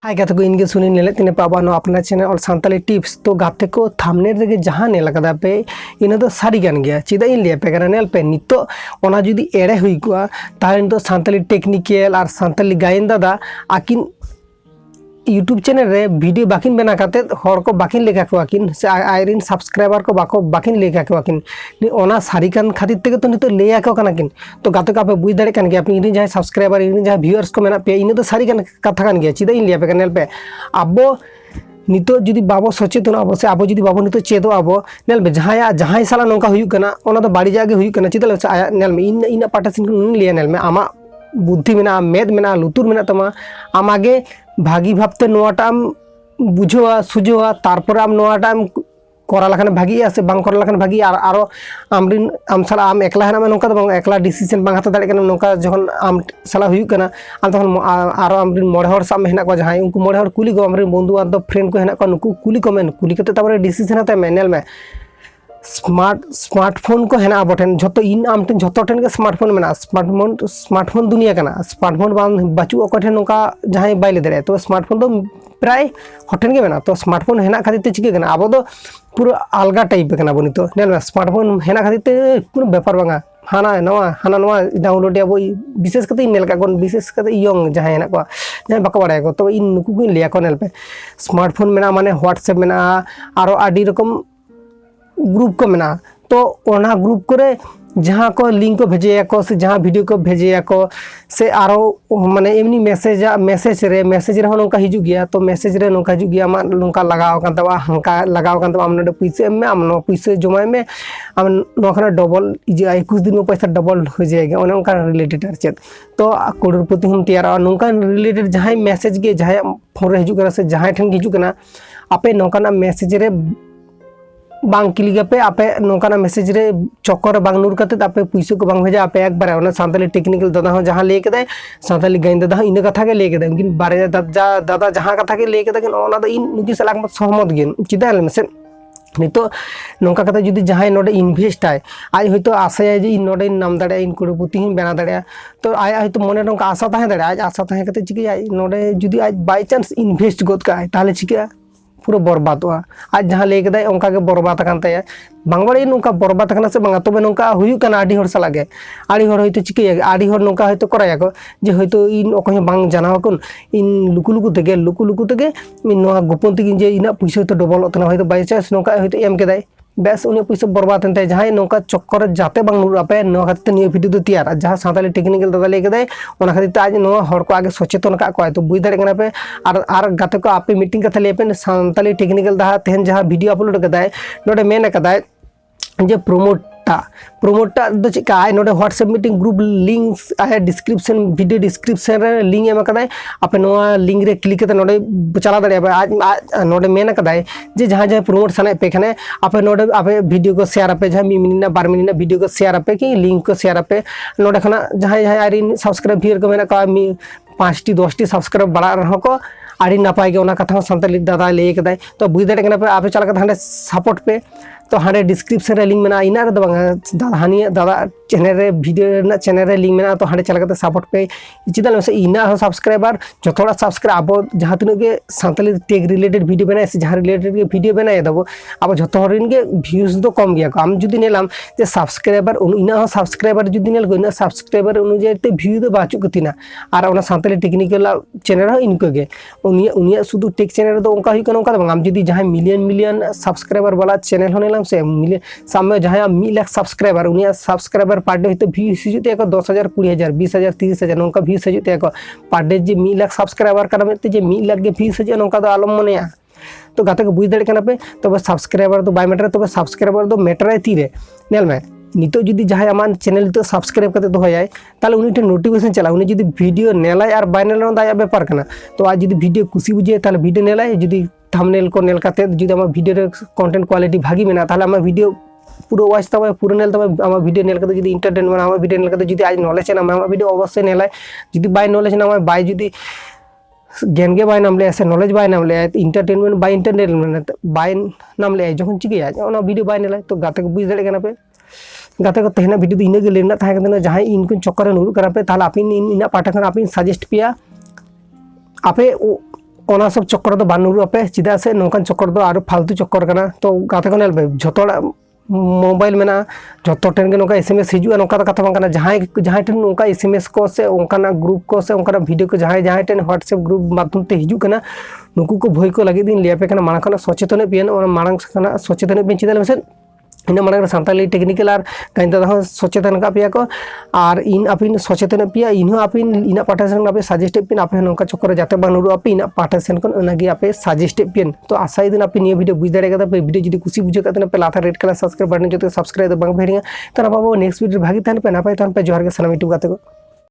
हाय गाते को इनके सुनी नेले तिने पाबा नो अपना चैनल और सांताली टिप्स तो गाते को थंबनेल रे जहां नेल कदा पे इन दो सारी गान गया चिदा इन लिया पे करा नेल पे नितो ओना जुदी एड़े हुई को ताले तो सांताली टेक्निकल और सांताली गायन दादा आकिन यूट्यूब चैनल रे वीडियो बाकिन बना करते हर को बाकिन लेखा को आकिन से आयरिन सब्सक्राइबर को बाको बाकिन लेखा को आकिन ओना सारी कान खातिर ते तो नितो लेया को कना किन तो गाते का पे बुझ दाड़े कान गया अपनी इन जहां सब्सक्राइबर इन जहां व्यूअर्स को मेना पे इन तो सारी कान कथा कान गया चिदा इन लिया पे कनेल पे अबो नितो जुदी बाबो सचेतन आबो से आबो जुदी बाबो नितो चेदो आबो नेल बे जहां साला नोंका हुयु कना ओना तो बाड़ी जागे हुयु कना चिदा आया नेल में इन पाटासिन को लिया नेल में आमा बुद्धि मेना मेद मेना लुतुर मेना तमा आमागे भागी भाबते नोआटाम बुझोआ सुझोआ तारपर आम नोआटाम करा लखन भागी से बांग करा लखन भागी आरो आमरिन आम साला आम एकला हेना नोंका तो बांग एकला डिसीजन बांग हाता दाड़े कना नोंका जखन आम साला हुयु कना आम तखन आरो आमरिन मोड़े हर साम हेना को जहां उनको मोड़े हर कुली को आमरिन बंधु बांधव फ्रेंड को हेना को नुकु कुली को मेन कुली कते तापर डिसीजन हाता मेनल में स्मार्टफोन को हेना बटन जो इन आम टेन जो टेन के स्मार्टफोन में स्मार्टफोन दुनिया का स्मार्टफोन बचू अकोठे नौका जहां बाइले दे तो स्मार्टफोन तो प्राय हटेन के मेना तो स्मार्टफोन हेना खातिर चिके अब तो पूरा अलगा टाइप के बनी तो नेल स्मार्टफोन हेना खातिर पूरा बेपार बांगा हाना नवा डाउनलोड अब विशेष करते नेल का विशेष करते यंग जहां हेना को जहां बाको बाड़ाय को तो इन नुकु को लिया को नेल पे स्मार्टफोन में माने व्हाट्सएप में आरो आडी रकम ग्रुप को मेना तो ओना ग्रुप करे जहाँ को लिंक को भेजे को से जहाँ वीडियो को भेजे को से आरो माने एमनी मैसेज रे नोका हिजु गया तो मैसेज रे नोका हिजु गया मा नोका लगाव कान तबा हंका लगाव कान तबा हमने पैसे में हम नो पैसे जमाय में हम नोखना डबल इजे कुछ दिन में पैसा डबल हो जाएगा ओने उनका रिलेटेड आर चेत तो करोड़पति हम तैयार नोका रिलेटेड जहाँ मैसेज के जहाँ फोन रे हिजु करा से जहाँ ठन हिजु कना आपे नोका मैसेज रे बांग क्लिक पे आपे नोकाना मैसेज रे चक्कर बांग नूर करते आपे पैसे को बांग भेजा आपे एक बार ओना सांताली टेक्निकल दादा हो जहां ले के सांताली गायन दादा इन कथा के ले के उनकिन बारे दादा जहां कथा के ले के ओना द इन नुकी सलाक मत सहमत गेन चिदा से नितो नोका कथा जुदी जहां नोडे इन्वेस्ट आय आज होयतो आशा जे इन नोडे नाम दाड़े इन करोड़पति हिं बना दाड़े तो आय होयतो मने नोका आशा ताहे दाड़े आज आशा ताहे कते चिके नोडे जुदी आज बाय चांस इन्वेस्ट गोद का ताले चिके पूरा बर्बादोआ आज जहाँ ले गए उनका के बर्बाद कानते बांग बड़े नौका बर्बाद करना से बांगा तबे नौका हुयु कना आडी हर सालागे आडी हर होयतो चिके आडी हर नौका होयतो कराया को जे होयतो इन ओको बांग जाना कोन इन लुकु लुकु तगे इन नोआ गोपन तगिन जे इना पैसा होयतो डबल तना होयतो बाय चांस नौका होयतो एम केदाय बेस उन्हें पैसा बर्बाद होते जहाँ नौका चक्कर जाते बांग नूर आपे नौ खातिर निये वीडियो तैयार जहाँ सांताली टेक्निकल दादा ले गए ओना खातिर आज नौ हर को आगे सचेतन का को तो बुझ दाड़े कना पे आर गाते को आपे मीटिंग कथा ले पे सांताली टेक्निकल दादा तेहन जहाँ वीडियो अपलोड कदाय नोडे मेन कदाय जे प्रोमोटा दो चिका आय नोडे व्हाट्सएप मीटिंग ग्रुप लिंक्स आय डिस्क्रिप्शन वीडियो डिस्क्रिप्शन रे लिंक एम कदाय आपे नोआ लिंक रे क्लिक करते नोडे चला दाड़े आज नोडे मेन कदाय जे जहाँ जहाँ प्रोमोट सने पे खाने आपे नोडे आपे वीडियो को शेयर आपे जहाँ 1 मिनट 2 मिनट वीडियो को शेयर आपे कि लिंक को शेयर आपे नोडे खना जहाँ जहाँ आरिन सब्सक्राइब भियर को मेना का 5 टी 10 टी सब्सक्राइब बढ़ा रहा को आड़ी नपाय के ओना कथा सांताली दादा ले के तो बुझ दाड़े कना पे आपे चला के हांडे सपोर्ट पे तो हाँ डिस्क्रिप्शन रे लिंक में इना दादा हानि दादा चैनल रे वीडियो चैनल रे लिंक में तो हाँ चला सपोर्ट पे चिदा से इना सब्सक्राइबर जो थोड़ा सब्सक्राइब अब जहाँ तीन के सांताली टेक रिलेटेड वीडियो बनाए से जहाँ रिलेटेड के वीडियो बनाए दबो अब जो के व्यूज तो कम गया आम जुदी नेलाम जे सब्सक्राइबर इना सब्सक्राइबर जुदी नेल को इना सब्सक्राइबर अनुजाई ते व्यू तो बाचू कतिना और सांताली टेक्निकल चैनल इनको गे उनिया शुद्ध टेक चैनल तो उनका ही आम जुदी जहाँ मिलियन सब्सक्राइबर वाला चैनल होने से मिलियन सामने जहाँ 1 लाख सब्सक्राइबर उनिया सब्सक्राइबर पर डे तो व्यूज हिजुते 10,000 20,000 20,000 30,000 नौका व्यूज हिजुते पर डे जे 1 लाख सब्सक्राइबर का मेते जे 1 लाख के व्यूज हिजुते नौका तो आलम मने तो गाते को बुझ दाड़े कना पे तो सब्सक्राइबर तो बाय मैटर तो सब्सक्राइबर तो मैटर तीरे नेल में नितो जुदी जहाँ आमान चैनल तो सब्सक्राइब करते दोहयाय ताले उनी ठे नोटिफिकेशन चला उनी जुदी वीडियो नेलाय और बाय नेल दाया बेपार कना तो आज जुदी वीडियो खुशी बुझे ताले वीडियो नेलाय जुदी थंबनेल को नेल करते जुदी आमा वीडियो रे कंटेंट क्वालिटी भागी मेना ताले आमा वीडियो पूरा वाच तब पूरा नेल तब आमा वीडियो नेल करते जुदी इंटरटेनमेंट आमा वीडियो नेल करते जुदी आज नॉलेज है आमा वीडियो अवश्य नेलाय जुदी बाय नॉलेज ना बाय जुदी ज्ञान के बाय नाम ले से नॉलेज बाय नाम ले इंटरटेनमेंट बाय इंटरटेनमेंट बाय नाम ले जखन चिके ओना वीडियो बाय नेलाय तो गाते को बुझ दाड़े कना पे गाते को तेहना वीडियो इन गे लेना थाहे कना जहां इनको चक्कर नूर करा पे ताले आपिन इन पाठा खन आपिन सजेस्ट पिया आपे ᱚᱱᱟ ᱥᱚᱵ ᱪᱚᱠᱠᱚᱨ ᱫᱚ ᱵᱟᱝ ᱧᱩᱨᱩᱜ ᱟᱯᱮ ᱪᱮᱫᱟᱜ ᱥᱮ ᱱᱚᱝᱠᱟᱱ ᱪᱚᱠᱠᱚᱨ ᱫᱚ ᱟᱨ ᱯᱷᱟᱞᱛᱩ ᱪᱚᱠᱠᱚᱨ ᱠᱟᱱᱟ ᱛᱚ ᱜᱟᱛᱮ ᱠᱚ ᱧᱮᱞ ᱯᱮ ᱡᱷᱚᱛᱚ ᱦᱚᱲᱟᱜ मोबाइल में जो टेन के नौका SMS हिजुआ नौका कथा बांग जहां जहां टेन नौका SMS को से उनका ग्रुप को से उनका वीडियो को जहां जहां टेन व्हाट्सएप ग्रुप माध्यम ते हिजुआ नुकु को भय को लगे दिन लियापे मांग खाना सचेतन पेन मांग सचेतन पेन चेदा से इन मांग सानताली टेक्निकल और गाइन दादा सचेतन का पे को और इन आपिन सचेतन पे इन आपिन इन पार्टिसिपेंट आपे सजेस्ट पेन आपे नौका चक्कर जाते बांग नुरु आपे इन पार्टिसिपेंट को ओनागे आपे सजेस्ट पेन तो आशा दिन आपे निये वीडियो बुझ दाड़े कदा पे वीडियो जदी खुशी बुझे कदा पे लाथा रेड कलर सब्सक्राइब बटन जते सब्सक्राइब बांग भेरिया तो नेक्स्ट वीडियो भागी तहन पे नापाय तहन पे जोहार के सलाम यूट्यूब गाते को।